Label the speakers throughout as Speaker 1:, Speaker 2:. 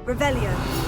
Speaker 1: Revelio.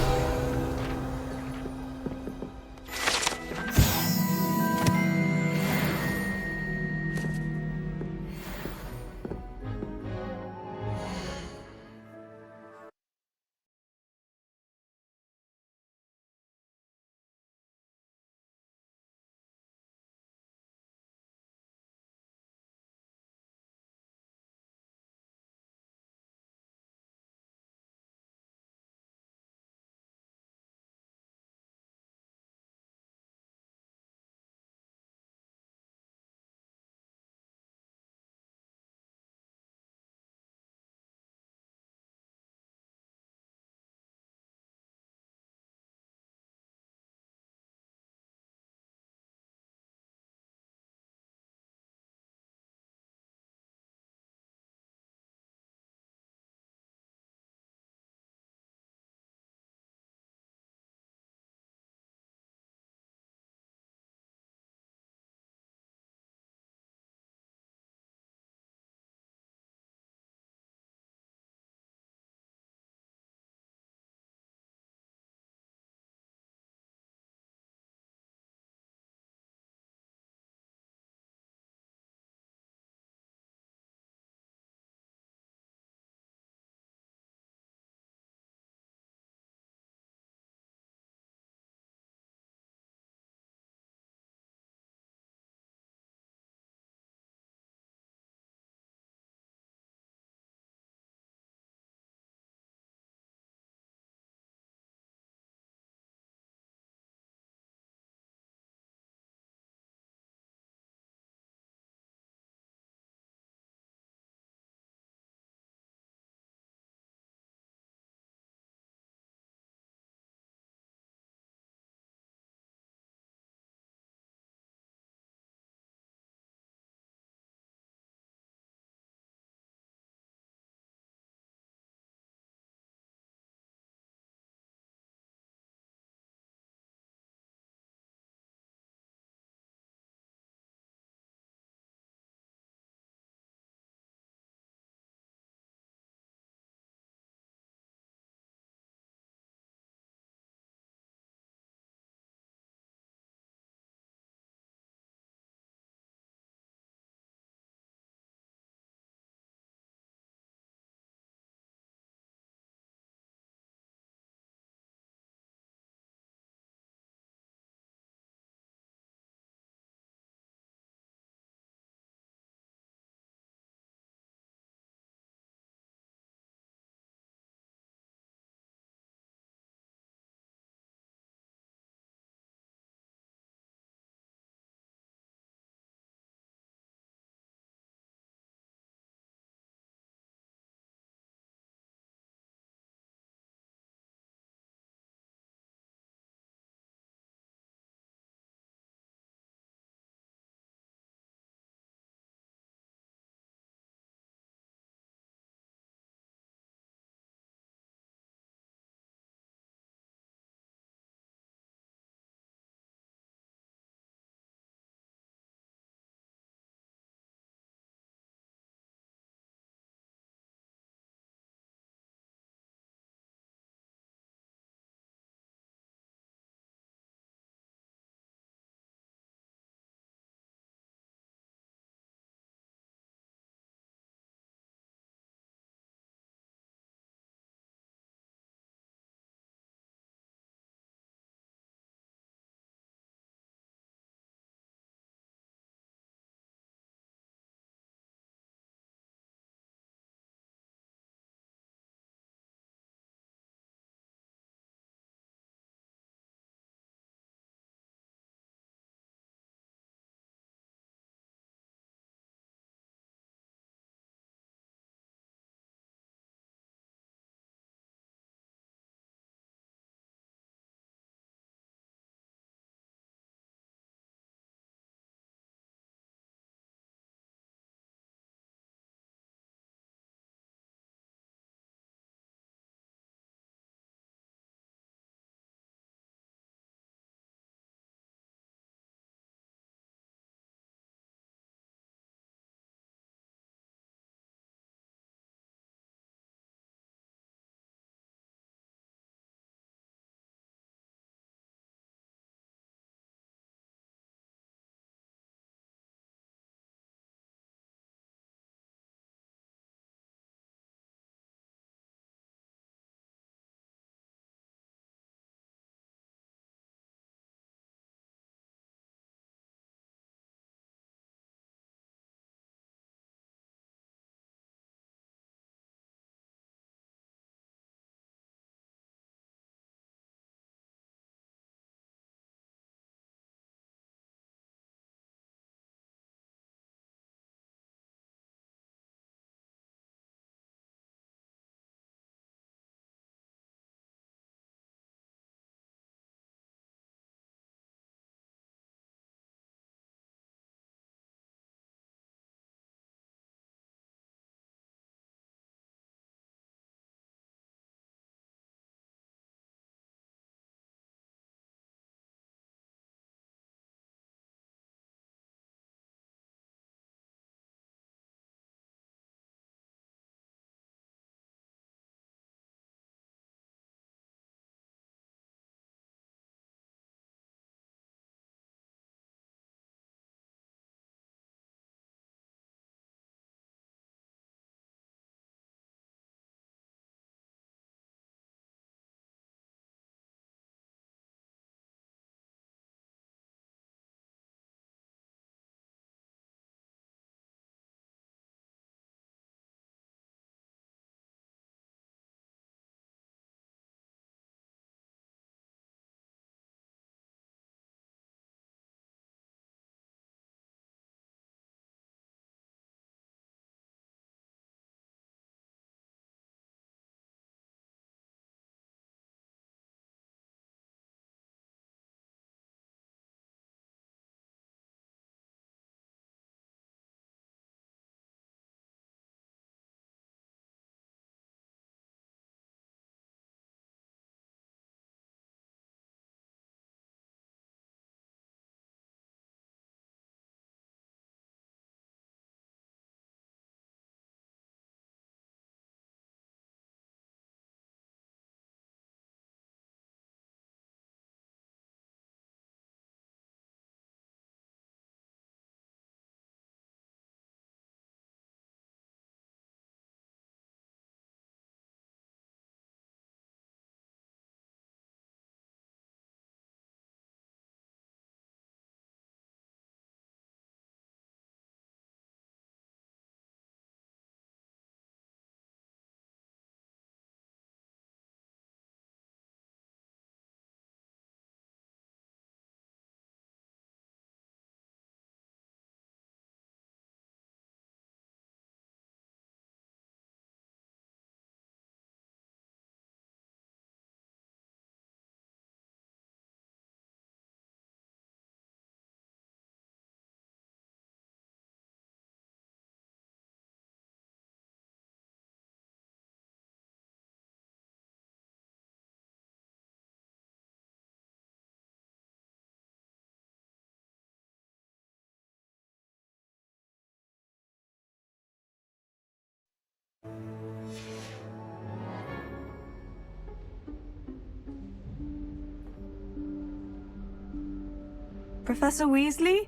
Speaker 1: Professor Weasley?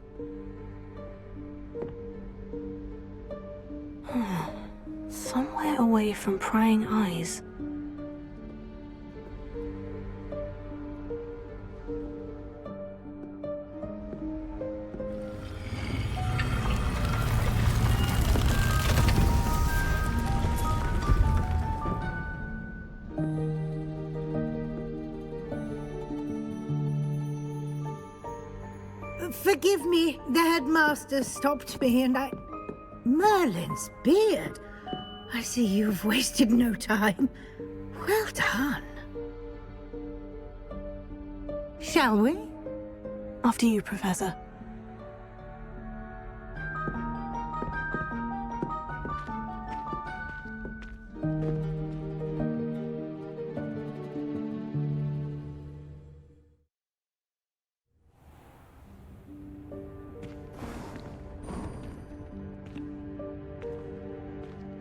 Speaker 1: Somewhere away from prying eyes.
Speaker 2: Forgive me, the headmaster stopped me and I... Merlin's beard! I see you've wasted no time. Well done. Shall we?
Speaker 1: After you, Professor.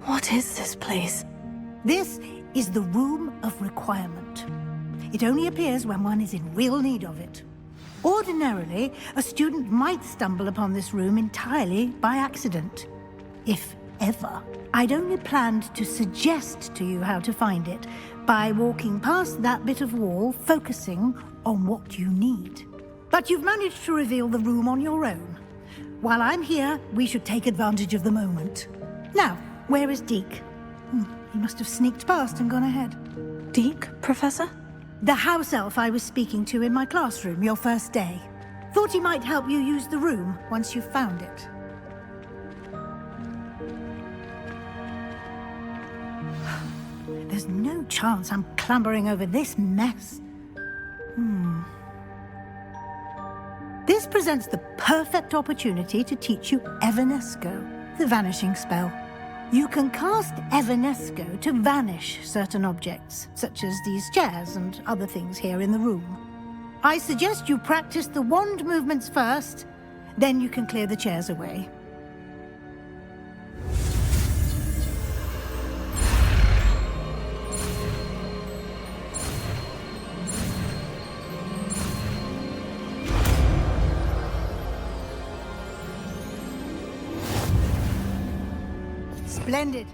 Speaker 1: What is this place?
Speaker 2: This is the Room of Requirement. It only appears when one is in real need of it. Ordinarily, a student might stumble upon this room entirely by accident. If ever. I'd only planned to suggest to you how to find it by walking past that bit of wall, focusing on what you need. But you've managed to reveal the room on your own. While I'm here, we should take advantage of the moment. Now, where is Deke? He must have sneaked past and gone ahead.
Speaker 1: Deke, Professor?
Speaker 2: The house elf I was speaking to in my classroom your first day. Thought he might help you use the room once you've found it. There's no chance I'm clambering over this mess. This presents the perfect opportunity to teach you Evanesco, the vanishing spell. You can cast Evanesco to vanish certain objects, such as these chairs and other things here in the room. I suggest you practice the wand movements first, then you can clear the chairs away. Splendid.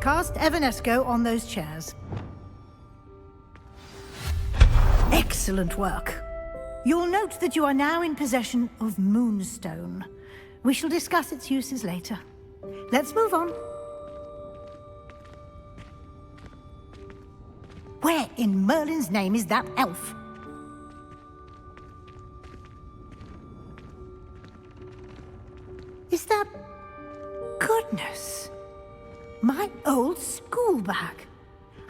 Speaker 2: Cast Evanesco on those chairs. Excellent work. You'll note that you are now in possession of Moonstone. We shall discuss its uses later. Let's move on. Where in Merlin's name is that elf? Is that... Goodness! My old school bag.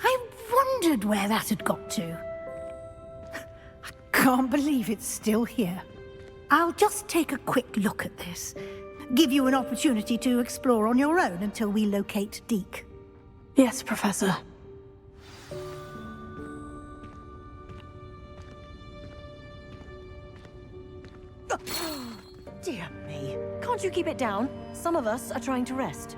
Speaker 2: I wondered where that had got to. I can't believe it's still here. I'll just take a quick look at this. Give you an opportunity to explore on your own until we locate Deke.
Speaker 1: Yes, Professor.
Speaker 3: Dear me. Can't you keep it down? Some of us are trying to rest.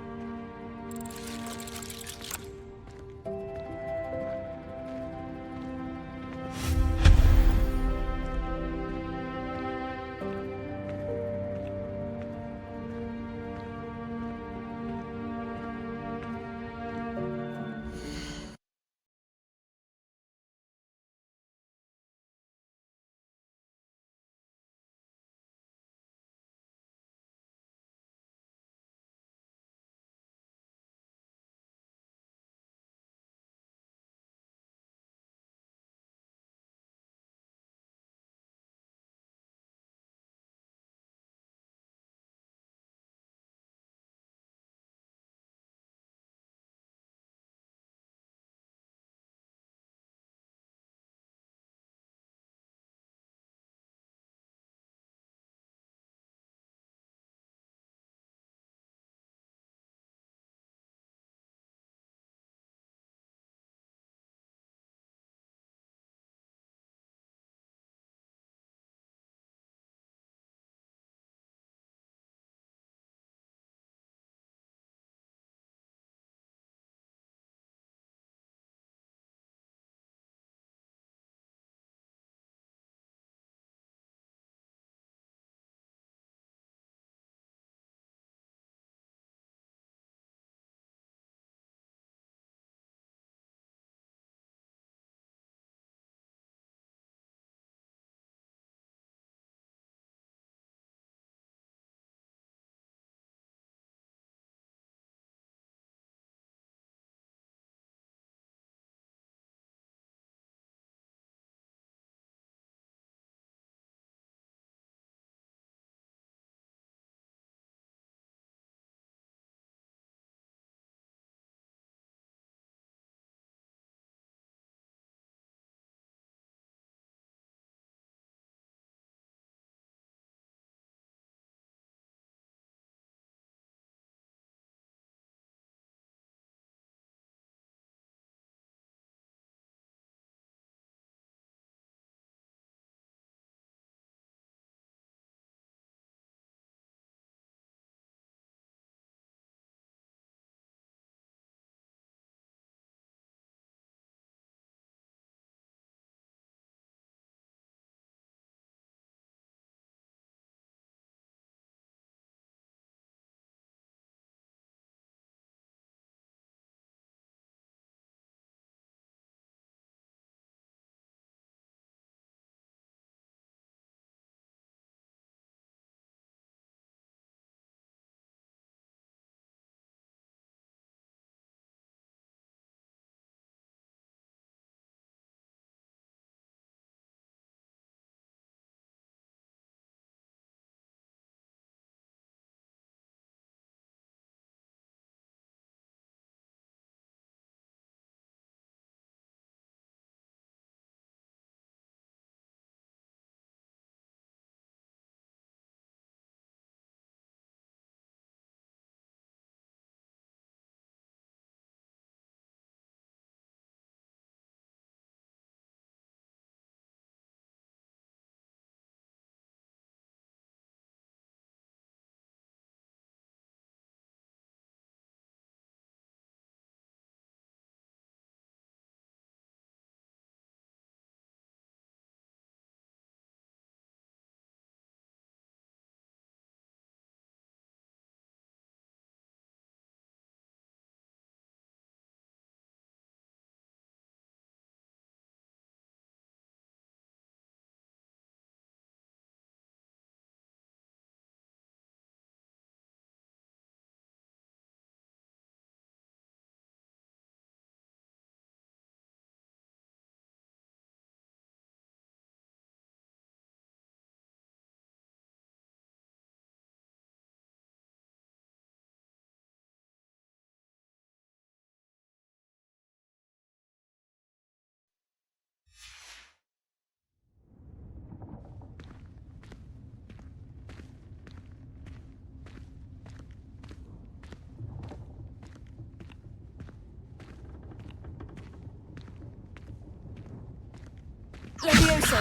Speaker 3: Levioso!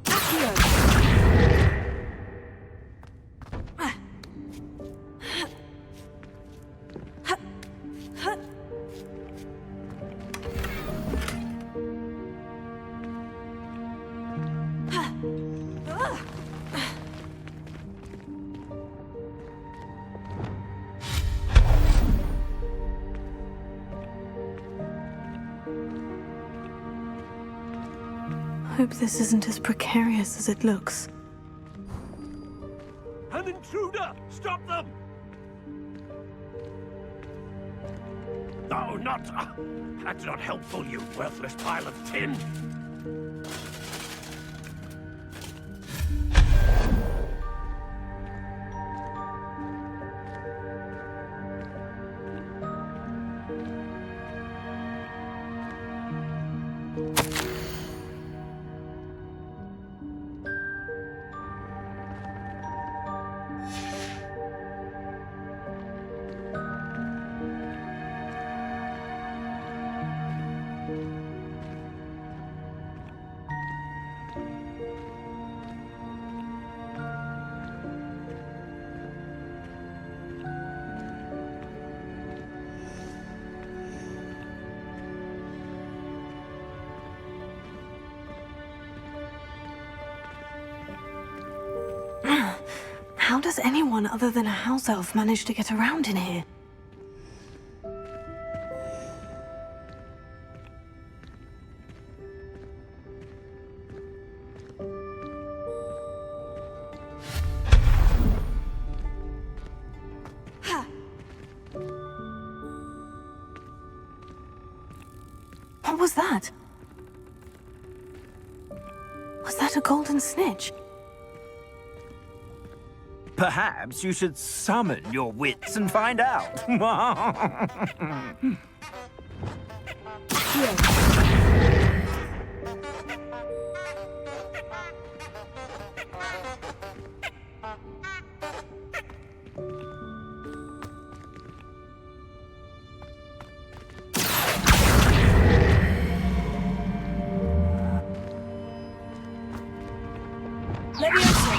Speaker 3: Accio!
Speaker 1: Hope this isn't as precarious as it looks.
Speaker 4: An intruder! Stop them! No, not... that's not helpful, you worthless pile of tin!
Speaker 1: How does anyone other than a house elf manage to get around in here? What was that? Was that a golden snitch?
Speaker 5: Perhaps you should summon your wits and find out.
Speaker 3: Levioso!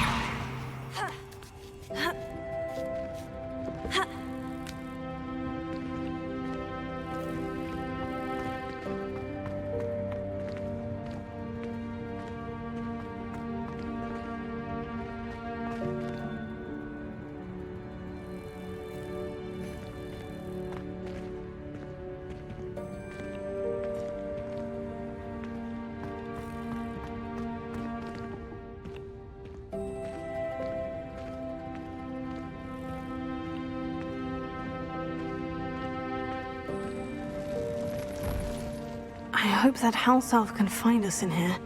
Speaker 1: I hope that house elf can find us in here.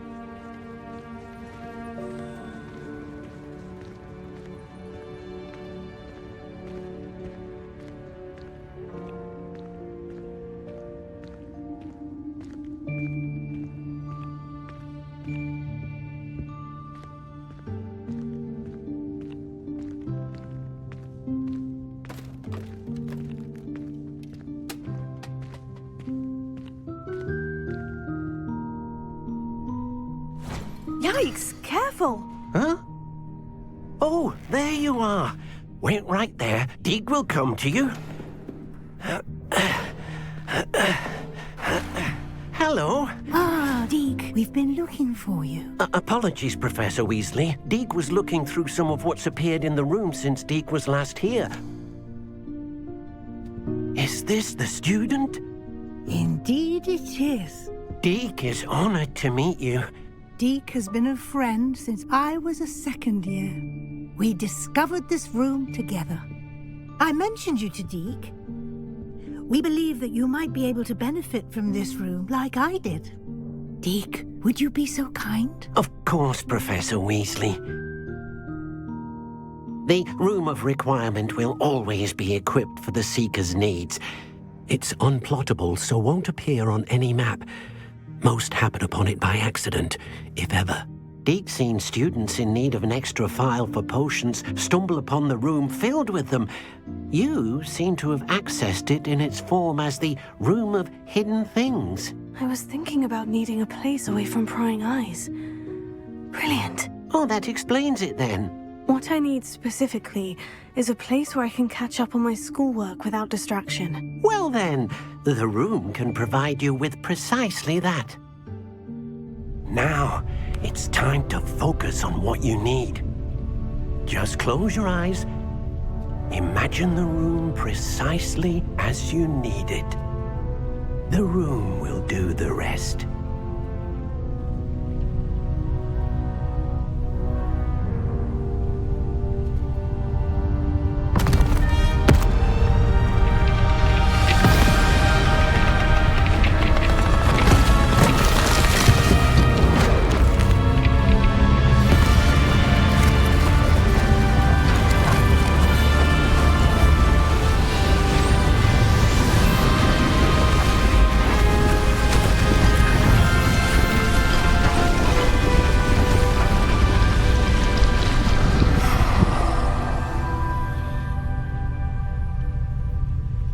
Speaker 3: Yikes! Careful!
Speaker 6: Huh? Oh, there you are. Wait right there. Deek will come to you. Hello.
Speaker 2: Ah, Deke, we've been looking for you.
Speaker 6: Apologies, Professor Weasley. Deek was looking through some of what's appeared in the room since Deek was last here. Is this the student?
Speaker 2: Indeed it is.
Speaker 6: Deek is honored to meet you.
Speaker 2: Deke has been a friend since I was a second year. We discovered this room together. I mentioned you to Deke. We believe that you might be able to benefit from this room like I did. Deke, would you be so kind?
Speaker 6: Of course, Professor Weasley. The Room of Requirement will always be equipped for the Seeker's needs. It's unplottable, so won't appear on any map. Most happen upon it by accident, if ever. Deke's seen students in need of an extra file for potions stumble upon the room filled with them. You seem to have accessed it in its form as the Room of Hidden Things.
Speaker 1: I was thinking about needing a place away from prying eyes. Brilliant.
Speaker 6: Oh, that explains it then.
Speaker 1: What I need specifically is a place where I can catch up on my schoolwork without distraction.
Speaker 6: Well then, the room can provide you with precisely that. Now, it's time to focus on what you need. Just close your eyes. Imagine the room precisely as you need it. The room will do the rest.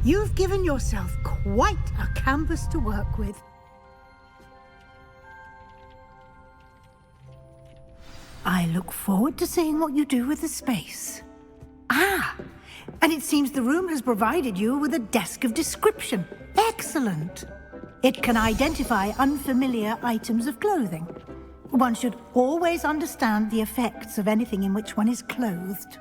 Speaker 2: You've given yourself quite a canvas to work with. I look forward to seeing what you do with the space. Ah, and it seems the room has provided you with a desk of description. Excellent. It can identify unfamiliar items of clothing. One should always understand the effects of anything in which one is clothed.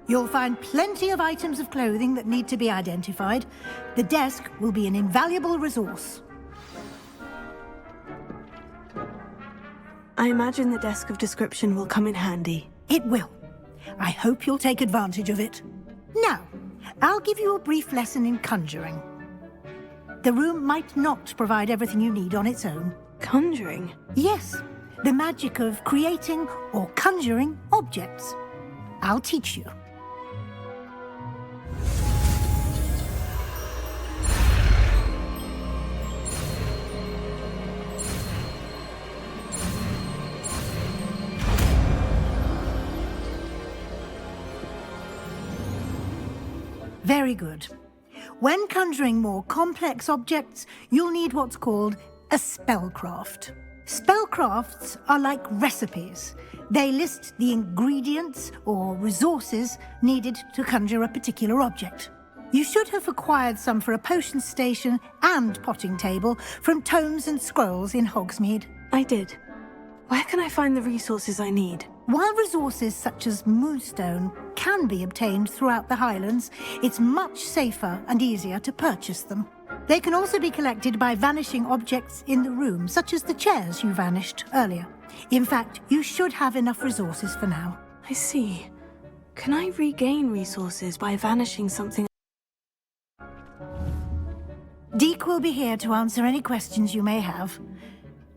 Speaker 2: You'll find plenty of items of clothing that need to be identified. The desk will be an invaluable resource.
Speaker 1: I imagine the desk of description will come in handy.
Speaker 2: It will. I hope you'll take advantage of it. Now, I'll give you a brief lesson in conjuring. The room might not provide everything you need on its own.
Speaker 1: Conjuring?
Speaker 2: Yes, the magic of creating or conjuring objects. I'll teach you. Very good. When conjuring more complex objects, you'll need what's called a spellcraft. Spellcrafts are like recipes. They list the ingredients or resources needed to conjure a particular object. You should have acquired some for a potion station and potting table from tomes and scrolls in Hogsmeade.
Speaker 1: I did. Where can I find the resources I need?
Speaker 2: While resources such as moonstone can be obtained throughout the Highlands, it's much safer and easier to purchase them. They can also be collected by vanishing objects in the room, such as the chairs you vanished earlier. In fact, you should have enough resources for now.
Speaker 1: I see. Can I regain resources by vanishing something?
Speaker 2: Deke will be here to answer any questions you may have.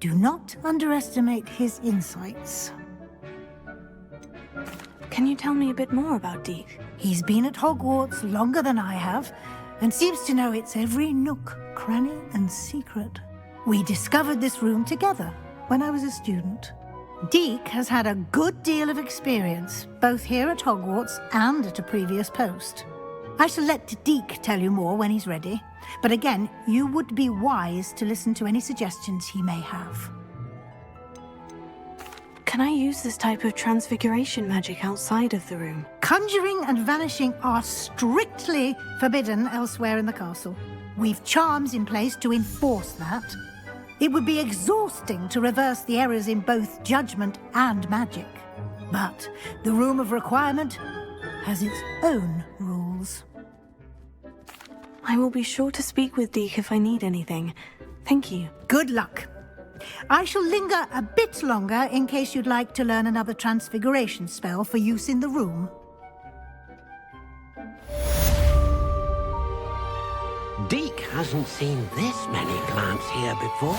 Speaker 2: Do not underestimate his insights.
Speaker 1: Can you tell me a bit more about Deke?
Speaker 2: He's been at Hogwarts longer than I have, and seems to know its every nook, cranny, and secret. We discovered this room together when I was a student. Deke has had a good deal of experience, both here at Hogwarts and at a previous post. I shall let Deke tell you more when he's ready, but again, you would be wise to listen to any suggestions he may have.
Speaker 1: Can I use this type of transfiguration magic outside of the room?
Speaker 2: Conjuring and vanishing are strictly forbidden elsewhere in the castle. We've charms in place to enforce that. It would be exhausting to reverse the errors in both judgment and magic. But the Room of Requirement has its own rules.
Speaker 1: I will be sure to speak with Deke if I need anything. Thank you.
Speaker 2: Good luck. I shall linger a bit longer in case you'd like to learn another transfiguration spell for use in the room.
Speaker 6: Deke hasn't seen this many plants here before.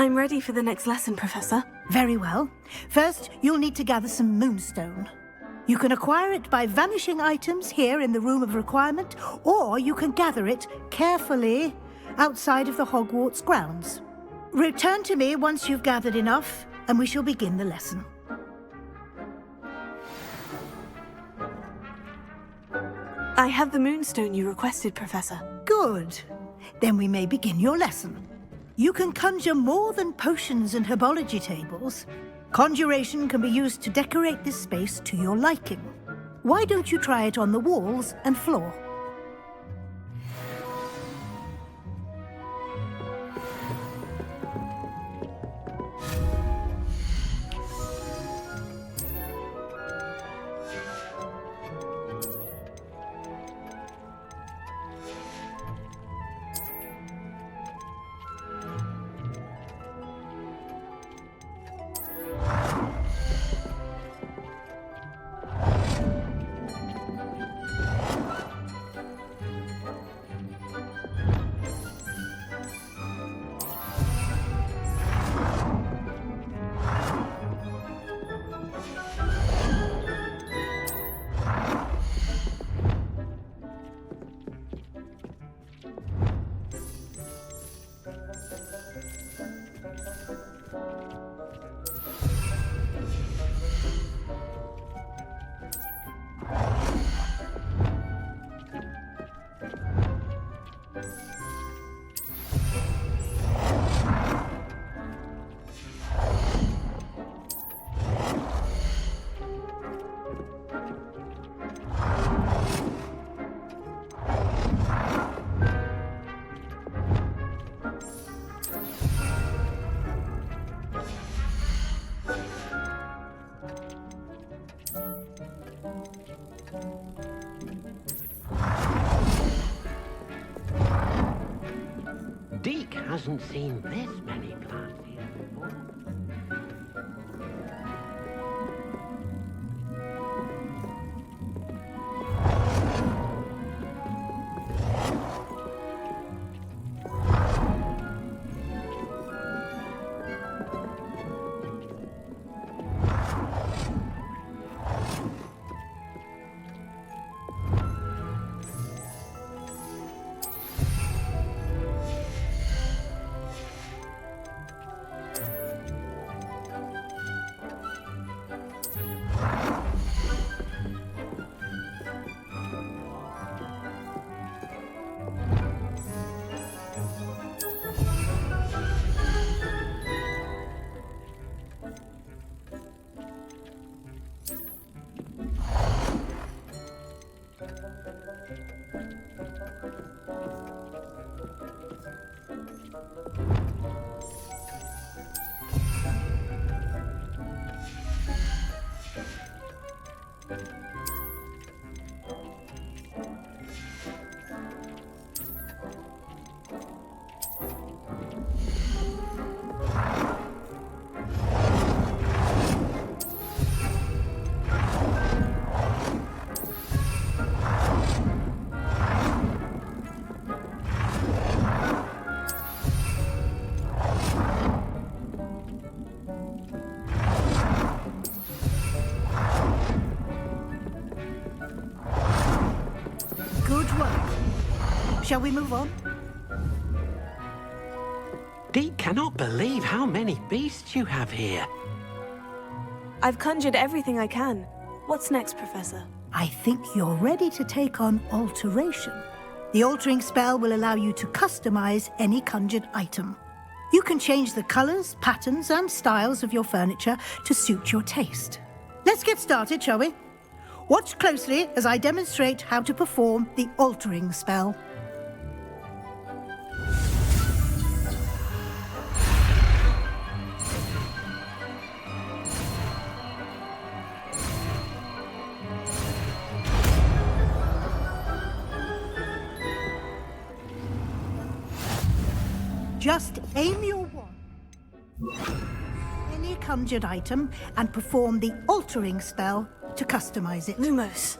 Speaker 1: I'm ready for the next lesson, Professor.
Speaker 2: Very well. First, you'll need to gather some moonstone. You can acquire it by vanishing items here in the Room of Requirement, or you can gather it carefully outside of the Hogwarts grounds. Return to me once you've gathered enough, and we shall begin the lesson.
Speaker 1: I have the moonstone you requested, Professor.
Speaker 2: Good. Then we may begin your lesson. You can conjure more than potions and herbology tables. Conjuration can be used to decorate this space to your liking. Why don't you try it on the walls and floor?
Speaker 6: Deke hasn't seen this many plants here before.
Speaker 2: Shall we move on?
Speaker 6: Deke cannot believe how many beasts you have here.
Speaker 1: I've conjured everything I can. What's next, Professor?
Speaker 2: I think you're ready to take on alteration. The altering spell will allow you to customize any conjured item. You can change the colors, patterns, and styles of your furniture to suit your taste. Let's get started, shall we? Watch closely as I demonstrate how to perform the altering spell. Just aim your wand any conjured item and perform the altering spell to customize it.
Speaker 1: Lumos.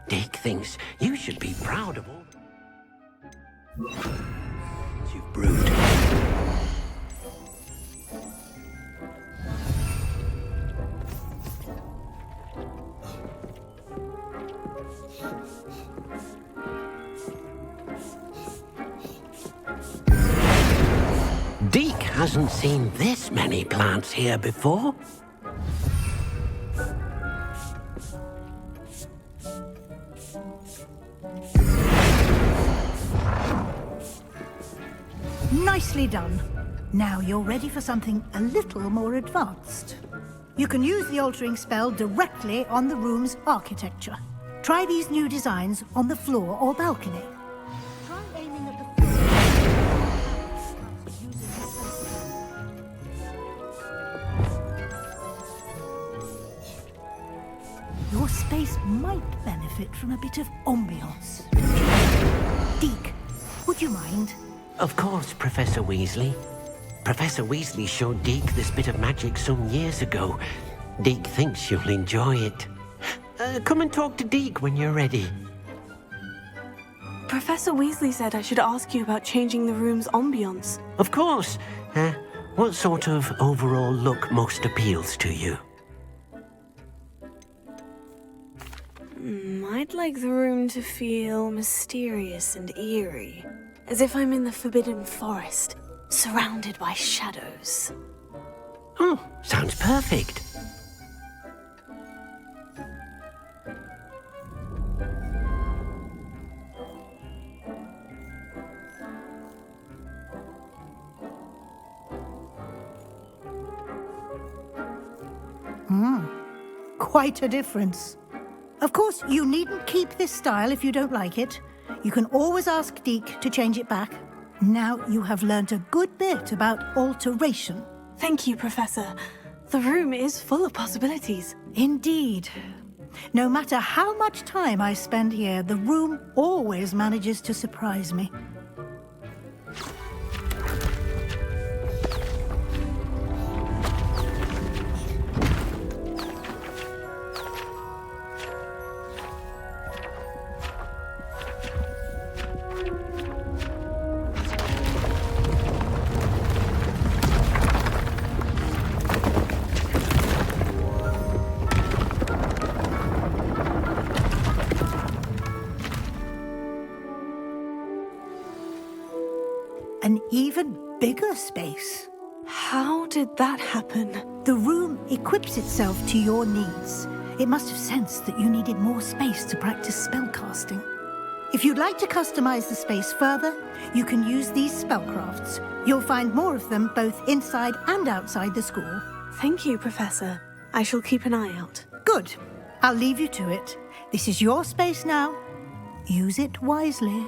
Speaker 6: Deke thinks you should be proud of all you've brood. Deke hasn't seen this many plants here before.
Speaker 2: Nicely done. Now you're ready for something a little more advanced. You can use the altering spell directly on the room's architecture. Try these new designs on the floor or balcony. Try aiming at the floor. Your space might benefit from a bit of ambiance. Deke, would you mind?
Speaker 6: Of course, Professor Weasley. Professor Weasley showed Deke this bit of magic some years ago. Deke thinks you'll enjoy it. Come and talk to Deke when you're ready.
Speaker 1: Professor Weasley said I should ask you about changing the room's ambience.
Speaker 6: Of course. What sort of overall look most appeals to you?
Speaker 1: I'd like the room to feel mysterious and eerie, as if I'm in the Forbidden Forest, surrounded by shadows.
Speaker 6: Oh, sounds perfect.
Speaker 2: Quite a difference. Of course, you needn't keep this style if you don't like it. You can always ask Deke to change it back. Now you have learnt a good bit about alteration.
Speaker 1: Thank you, Professor. The room is full of possibilities.
Speaker 2: Indeed. No matter how much time I spend here, the room always manages to surprise me. An even bigger space.
Speaker 1: How did that happen?
Speaker 2: The room equips itself to your needs. It must have sensed that you needed more space to practice spellcasting. If you'd like to customize the space further, you can use these spellcrafts. You'll find more of them both inside and outside the school.
Speaker 1: Thank you, Professor. I shall keep an eye out.
Speaker 2: Good. I'll leave you to it. This is your space now. Use it wisely.